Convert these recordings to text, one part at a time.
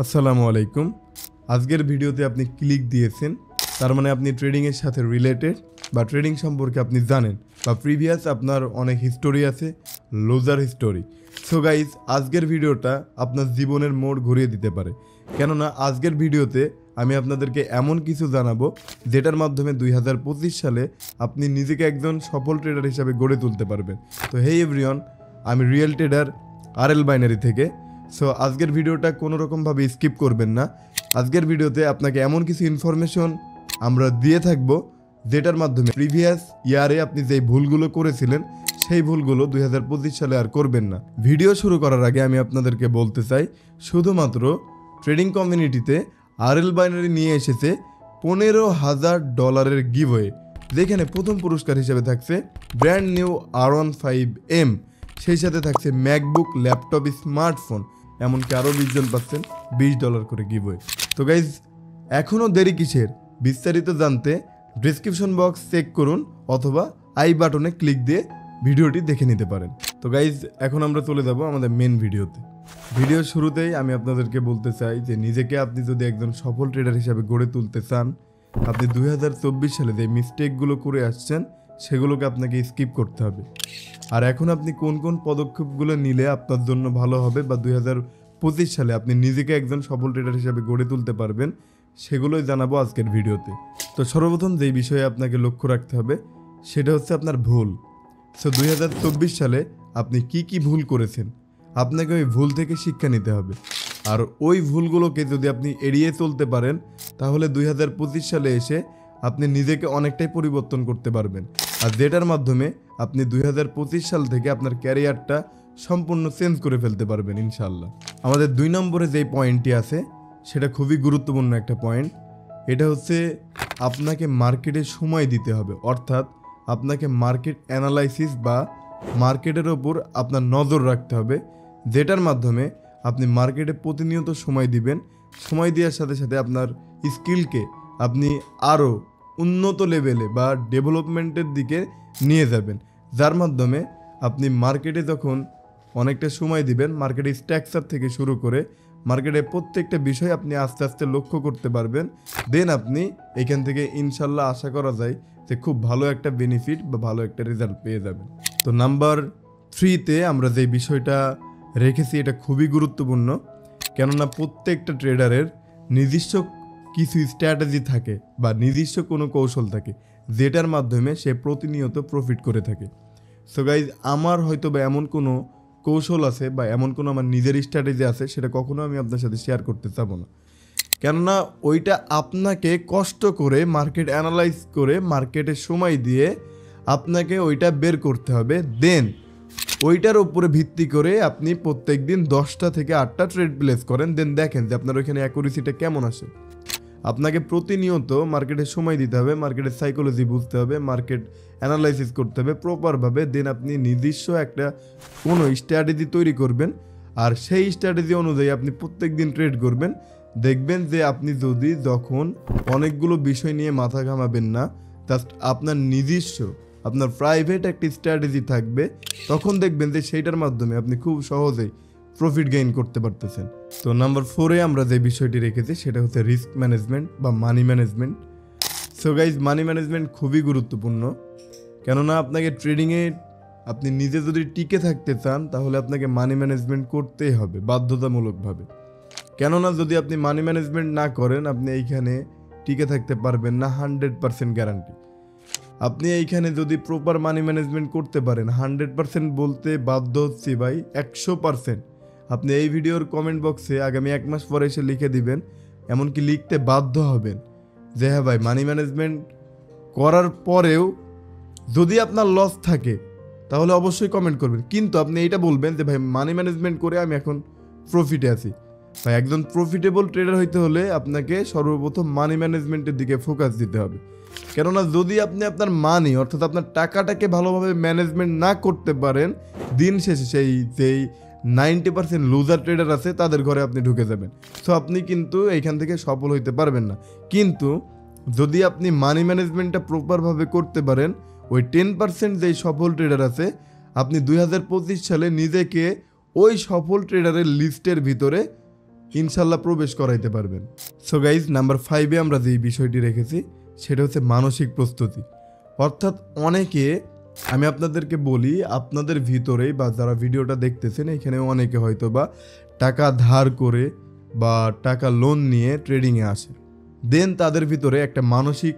আসসালামু আলাইকুম। আজকের ভিডিওতে আপনি ক্লিক দিয়েছেন, তার মানে আপনি ট্রেডিংয়ের সাথে রিলেটেড বা ট্রেডিং সম্পর্কে আপনি জানেন বা প্রিভিয়াস আপনার অনেক হিস্টোরি আছে, লুজার হিস্টোরি। সো গাইজ, আজকের ভিডিওটা আপনার জীবনের মোড় ঘুরিয়ে দিতে পারে। কেননা আজকের ভিডিওতে আমি আপনাদেরকে এমন কিছু জানাবো যেটার মাধ্যমে 2025 সালে আপনি নিজেকে একজন সফল ট্রেডার হিসাবে গড়ে তুলতে পারবেন। তো হেই এভরিওয়ান, আমি রিয়েল ট্রেডার RL বাইনারি থেকে। সো আজকের ভিডিওটা কোনো রকমভাবে স্কিপ করবেন না। আজকের ভিডিওতে আপনাকে এমন কিছু ইনফরমেশন আমরা দিয়ে থাকবো যেটার মাধ্যমে প্রিভিয়াস ইয়ারে আপনি যেই ভুলগুলো করেছিলেন সেই ভুলগুলো 2025 সালে আর করবেন না। ভিডিও শুরু করার আগে আমি আপনাদেরকে বলতে চাই, শুধুমাত্র ট্রেডিং কমিউনিটিতে RL বাইনারি নিয়ে এসেছে $15,000 গিভওয়ে, যেখানে প্রথম পুরস্কার হিসেবে থাকছে ব্র্যান্ড নিউ R15M, সেই সাথে থাকছে ম্যাকবুক, ল্যাপটপ, স্মার্টফোন, এমনকি আরও 20 জন পাচ্ছেন $20 করে গিভওয়ে। তো গাইজ, এখনও দেরি কিসের? বিস্তারিত জানতে ডিসক্রিপশন বক্স চেক করুন অথবা আই বাটনে ক্লিক দিয়ে ভিডিওটি দেখে নিতে পারেন। তো গাইজ, এখন আমরা চলে যাব আমাদের মেন ভিডিওতে। ভিডিওর শুরুতেই আমি আপনাদেরকে বলতে চাই যে নিজেকে আপনি যদি একজন সফল ট্রেডার হিসাবে গড়ে তুলতে চান, আপনি 2024 সালে যে মিস্টেকগুলো করে আসছেন সেগুলোকে আপনাকে স্কিপ করতে হবে। আর এখন আপনি কোন কোন পদক্ষেপগুলো নিলে আপনার জন্য ভালো হবে বা 2025 সালে আপনি নিজেকে একজন সফল ট্রেডার হিসাবে গড়ে তুলতে পারবেন, সেগুলোই জানাবো আজকের ভিডিওতে। তো সর্বপ্রথম যেই বিষয়ে আপনাকে লক্ষ্য রাখতে হবে সেটা হচ্ছে আপনার ভুল। সো 2024 সালে আপনি কি ভুল করেছেন, আপনাকে ওই ভুল থেকে শিক্ষা নিতে হবে। আর ওই ভুলগুলোকে যদি আপনি এড়িয়ে চলতে পারেন, তাহলে 2025 সালে এসে আপনি নিজেকে অনেকটাই পরিবর্তন করতে পারবেন, আর যেটার মাধ্যমে আপনি 2025 সাল থেকে আপনার ক্যারিয়ারটা সম্পূর্ণ চেঞ্জ করে ফেলতে পারবেন ইনশাল্লাহ। আমাদের 2 নম্বরে যেই পয়েন্টটি আছে সেটা খুবই গুরুত্বপূর্ণ একটা পয়েন্ট। এটা হচ্ছে আপনাকে মার্কেটে সময় দিতে হবে, অর্থাৎ আপনাকে মার্কেট অ্যানালাইসিস বা মার্কেটের ওপর আপনার নজর রাখতে হবে, যেটার মাধ্যমে আপনি মার্কেটে প্রতিনিয়ত সময় দিবেন। সময় দেওয়ার সাথে সাথে আপনার স্কিলকে আপনি আরও উন্নত লেভেলে বা ডেভেলপমেন্টের দিকে নিয়ে যাবেন, যার মাধ্যমে আপনি মার্কেটে যখন অনেকটা সময় দিবেন, মার্কেটের স্ট্রাকচার থেকে শুরু করে মার্কেটের প্রত্যেকটা বিষয় আপনি আস্তে আস্তে লক্ষ্য করতে পারবেন। দেন আপনি এখান থেকে ইনশাল্লাহ আশা করা যায় যে খুব ভালো একটা বেনিফিট বা ভালো একটা রেজাল্ট পেয়ে যাবেন। তো নাম্বার 3-তে আমরা যে বিষয়টা রেখেছি এটা খুবই গুরুত্বপূর্ণ, কেননা প্রত্যেকটা ট্রেডারের নিজস্ব কিছু স্ট্র্যাটেজি থাকে বা নিজস্ব কোনো কৌশল থাকে যেটার মাধ্যমে সে প্রতিনিয়ত প্রফিট করে থাকে। সো গাইজ, আমার হয়তো বা এমন কোনো কৌশল আছে বা এমন কোনো আমার নিজের স্ট্র্যাটেজি আছে সেটা কখনো আমি আপনার সাথে শেয়ার করতে চাবো না, কেননা ওইটা আপনাকে কষ্ট করে মার্কেট অ্যানালাইজ করে মার্কেটে সময় দিয়ে আপনাকে ওইটা বের করতে হবে। দেন ওইটার উপরে ভিত্তি করে আপনি প্রত্যেক দিন 10টা থেকে 8টা ট্রেড প্লেস করেন। দেন দেখেন যে আপনার ওইখানে অ্যাকুরেসিটা কেমন আসে। আপনাকে প্রতিনিয়ত মার্কেটে সময় দিতে হবে, মার্কেটের সাইকোলজি বুঝতে হবে, মার্কেট অ্যানালাইসিস করতে হবে প্রপারভাবে। দেন আপনি নিজস্ব একটা কোনো স্ট্র্যাটেজি তৈরি করবেন, আর সেই স্ট্র্যাটেজি অনুযায়ী আপনি প্রত্যেক দিন ট্রেড করবেন। দেখবেন যে আপনি যদি যখন অনেকগুলো বিষয় নিয়ে মাথা ঘামাবেন না, জাস্ট আপনার নিজস্ব আপনার প্রাইভেট একটি স্ট্র্যাটেজি থাকবে, তখন দেখবেন যে সেইটার মাধ্যমে আপনি খুব সহজেই প্রফিট গেইন করতে পারতেছেন। তো নাম্বার 4-এ আমরা যে বিষয়টি রেখেছি সেটা হচ্ছে রিস্ক ম্যানেজমেন্ট বা money management. So guys, money management খুবই গুরুত্বপূর্ণ, কেননা আপনাকে ট্রেডিংয়ে আপনি নিজে যদি টিকে থাকতে চান তাহলে আপনাকে মানি ম্যানেজমেন্ট করতেই হবে বাধ্যতামূলকভাবে। কেননা যদি আপনি মানি ম্যানেজমেন্ট না করেন আপনি এইখানে টিকে থাকতে পারবেন না, 100% গ্যারান্টি। আপনি এইখানে যদি প্রপার মানি ম্যানেজমেন্ট করতে পারেন, 100% বলতে বাধ্য হচ্ছি ভাই, 100%। আপনি এই ভিডিওর কমেন্ট বক্সে আগামী 1 মাস পরে এসে লিখে দিবেন, এমনকি লিখতে বাধ্য হবেন যে হ্যাঁ ভাই, মানি ম্যানেজমেন্ট করার পরেও যদি আপনার লস থাকে তাহলে অবশ্যই কমেন্ট করবেন, কিন্তু আপনি এইটা বলবেন যে ভাই মানি ম্যানেজমেন্ট করে আমি এখন প্রফিটে আছি। ভাই, একজন প্রফিটেবল ট্রেডার হইতে হলে আপনাকে সর্বপ্রথম মানি ম্যানেজমেন্টের দিকে ফোকাস দিতে হবে। কেননা যদি আপনি আপনার মানি অর্থাৎ আপনার টাকাটাকে ভালোভাবে ম্যানেজমেন্ট না করতে পারেন, দিন শেষে সেই যেই 90% লুজার ট্রেডার আছে তাদের ঘরে আপনি ঢুকে যাবেন। সো আপনি কিন্তু এইখান থেকে সফল হইতে পারবেন না। কিন্তু যদি আপনি মানি ম্যানেজমেন্টটা প্রপারভাবে করতে পারেন, ওই 10% যেই সফল ট্রেডার আছে, আপনি 2025 সালে নিজেকে ওই সফল ট্রেডারের লিস্টের ভিতরে ইনশাল্লাহ প্রবেশ করাইতে পারবেন। সো গাইজ, নাম্বার 5-এ আমরা যে বিষয়টি রেখেছি সেটা হচ্ছে মানসিক প্রস্তুতি। অর্থাৎ অনেকে, আমি আপনাদেরকে বলি, আপনাদের ভিতরেই বা যারা ভিডিওটা দেখতেছেন এখানে অনেকে হয়তো বা টাকা ধার করে বা টাকা লোন নিয়ে ট্রেডিংয়ে আসে। দেন তাদের ভিতরে একটা মানসিক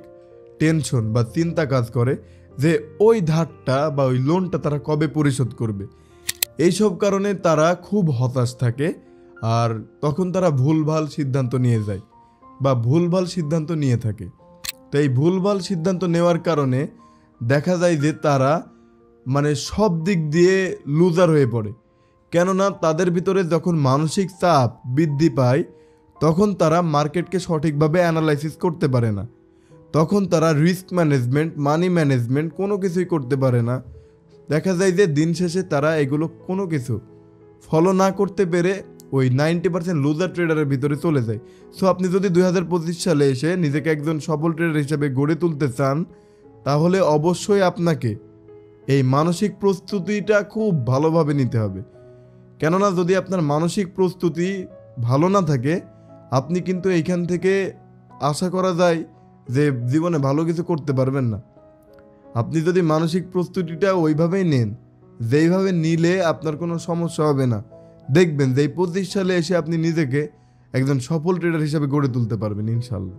টেনশন বা চিন্তা কাজ করে যে ওই ধারটা বা ওই লোনটা তারা কবে পরিশোধ করবে। এইসব কারণে তারা খুব হতাশ থাকে, আর তখন তারা ভুলভাল সিদ্ধান্ত নিয়ে যায় বা ভুলভাল সিদ্ধান্ত নিয়ে থাকে। তো এই ভুলভাল সিদ্ধান্ত নেওয়ার কারণে দেখা যায় যে তারা মানে সব দিক দিয়ে লুজার হয়ে পড়ে। কেননা তাদের ভিতরে যখন মানসিক চাপ বৃদ্ধি পায় তখন তারা মার্কেটকে সঠিকভাবে অ্যানালাইসিস করতে পারে না, তখন তারা রিস্ক ম্যানেজমেন্ট, মানি ম্যানেজমেন্ট কোনো কিছুই করতে পারে না। দেখা যায় যে দিন শেষে তারা এগুলো কোনো কিছু ফলো না করতে পেরে ওই 90% লুজার ট্রেডারের ভিতরে চলে যায়। সো আপনি যদি 2025 সালে এসে নিজেকে একজন সফল ট্রেডার হিসেবে গড়ে তুলতে চান তাহলে অবশ্যই আপনাকে এই মানসিক প্রস্তুতিটা খুব ভালোভাবে নিতে হবে। কেননা যদি আপনার মানসিক প্রস্তুতি ভালো না থাকে আপনি কিন্তু এইখান থেকে আশা করা যায় যে জীবনে ভালো কিছু করতে পারবেন না। আপনি যদি মানসিক প্রস্তুতিটা ওইভাবেই নেন, যেইভাবে নিলে আপনার কোনো সমস্যা হবে না, দেখবেন যে এই 25 সালে এসে আপনি নিজেকে একজন সফল ট্রেডার হিসেবে গড়ে তুলতে পারবেন ইনশাল্লাহ।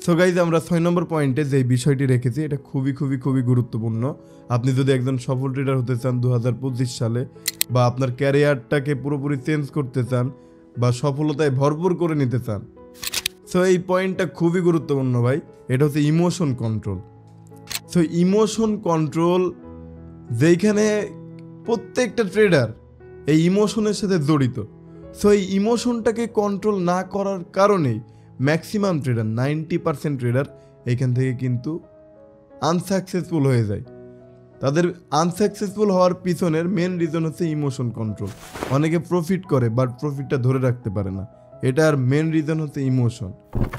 সো গাইজ, আমরা 6 নম্বর পয়েন্টে যে বিষয়টি রেখেছি এটা খুবই খুবই খুবই গুরুত্বপূর্ণ। আপনি যদি একজন সফল ট্রেডার হতে চান 2025 সালে, বা আপনার ক্যারিয়ারটাকে পুরোপুরি চেঞ্জ করতে চান বা সফলতায় ভরপুর করে নিতে চান, সো এই পয়েন্টটা খুবই গুরুত্বপূর্ণ ভাই। এটা হচ্ছে emotion control. So emotion control, যেইখানে প্রত্যেকটা ট্রেডার এই ইমোশনের সাথে জড়িত। সো এই ইমোশনটাকে কন্ট্রোল না করার কারণেই ম্যাক্সিমাম ট্রেডার, 90% ট্রেডার এইখান থেকে কিন্তু আনসাকসেসফুল হয়ে যায়। তাদের আনসাকসেসফুল হওয়ার পিছনের মেন রিজন হচ্ছে ইমোশন কন্ট্রোল। অনেকে প্রফিট করে বাট প্রফিটটা ধরে রাখতে পারে না, এটার মেন রিজন হচ্ছে ইমোশন।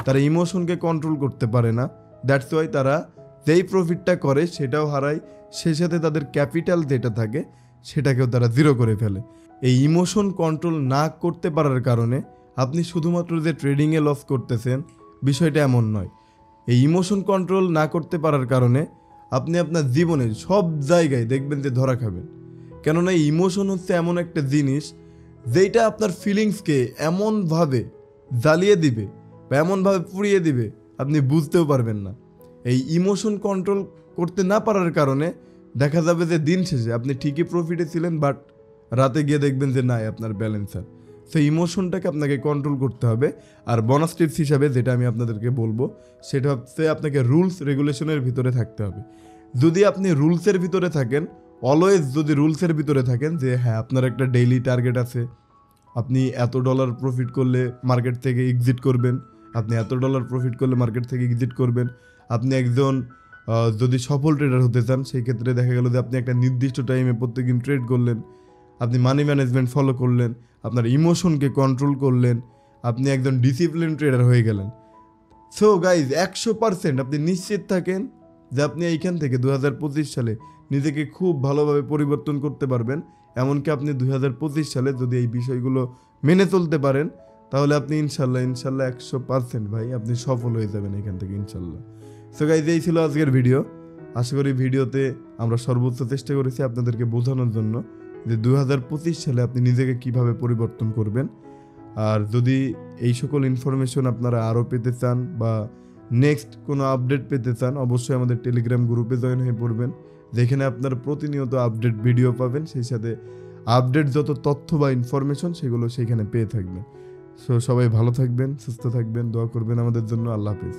তারা ইমোশনকে কন্ট্রোল করতে পারে না, দ্যাটস ওয়াই তারা যেই প্রফিটটা করে সেটাও হারায়, সেই সাথে তাদের ক্যাপিটাল যেটা থাকে সেটাকেও তারা জিরো করে ফেলে। এই ইমোশন কন্ট্রোল না করতে পারার কারণে আপনি শুধুমাত্র যে ট্রেডিংয়ে লস করতেছেন বিষয়টা এমন নয়। এই ইমোশন কন্ট্রোল না করতে পারার কারণে আপনি আপনার জীবনে সব জায়গায় দেখবেন যে ধরা খাবেন। কেননা এই ইমোশন হচ্ছে এমন একটা জিনিস যেটা আপনার ফিলিংসকে এমনভাবে জ্বালিয়ে দিবে বা এমনভাবে পুড়িয়ে দিবে আপনি বুঝতেও পারবেন না। এই ইমোশন কন্ট্রোল করতে না পারার কারণে দেখা যাবে যে দিন শেষে আপনি ঠিকই প্রফিটে ছিলেন বাট রাতে গিয়ে দেখবেন যে নাই আপনার ব্যালেন্সার। সেই ইমোশনটাকে আপনাকে কন্ট্রোল করতে হবে। আর বোনাস টিপস হিসাবে যেটা আমি আপনাদেরকে বলবো সেটা হচ্ছে আপনাকে রুলস রেগুলেশনের ভিতরে থাকতে হবে। যদি আপনি রুলসের ভিতরে থাকেন, অলওয়েজ যদি রুলসের ভিতরে থাকেন যে হ্যাঁ আপনার একটা ডেইলি টার্গেট আছে, আপনি এত ডলার প্রফিট করলে মার্কেট থেকে এক্সিট করবেন, আপনি এত ডলার প্রফিট করলে মার্কেট থেকে এক্সিট করবেন, আপনি একজন যদি সফল ট্রেডার হতে চান সেই ক্ষেত্রে দেখা গেল যে আপনি একটা নির্দিষ্ট টাইমে প্রত্যেকদিন ট্রেড করলেন, আপনি মানি ম্যানেজমেন্ট ফলো করলেন, আপনার ইমোশনকে কন্ট্রোল করলেন, আপনি একজন ডিসিপ্লিন ট্রেডার হয়ে গেলেন। সো গাইজ, 100% আপনি নিশ্চিত থাকেন যে আপনি এইখান থেকে 2025 সালে নিজেকে খুব ভালোভাবে পরিবর্তন করতে পারবেন। এমনকি আপনি 2025 সালে যদি এই বিষয়গুলো মেনে চলতে পারেন তাহলে আপনি ইনশাল্লাহ 100% ভাই আপনি সফল হয়ে যাবেন এখান থেকে ইনশাল্লাহ। সো গাইজ, এই ছিল আজকের ভিডিও। আশা করি ভিডিওতে আমরা সর্বোচ্চ চেষ্টা করেছি আপনাদেরকে বোঝানোর জন্য যে 2025 সালে আপনি নিজেকে কিভাবে পরিবর্তন করবেন। আর যদি এই সকল ইনফরমেশন আপনারা আরও পেতে চান বা নেক্সট কোনো আপডেট পেতে চান অবশ্যই আমাদের টেলিগ্রাম গ্রুপে জয়েন হয়ে পড়বেন, যেখানে আপনারা প্রতিনিয়ত আপডেট ভিডিও পাবেন, সেই সাথে আপডেট যত তথ্য বা ইনফরমেশন সেগুলো সেইখানে পেয়ে থাকবেন। সো সবাই ভালো থাকবেন, সুস্থ থাকবেন, দোয়া করবেন আমাদের জন্য। আল্লাহ হাফিজ।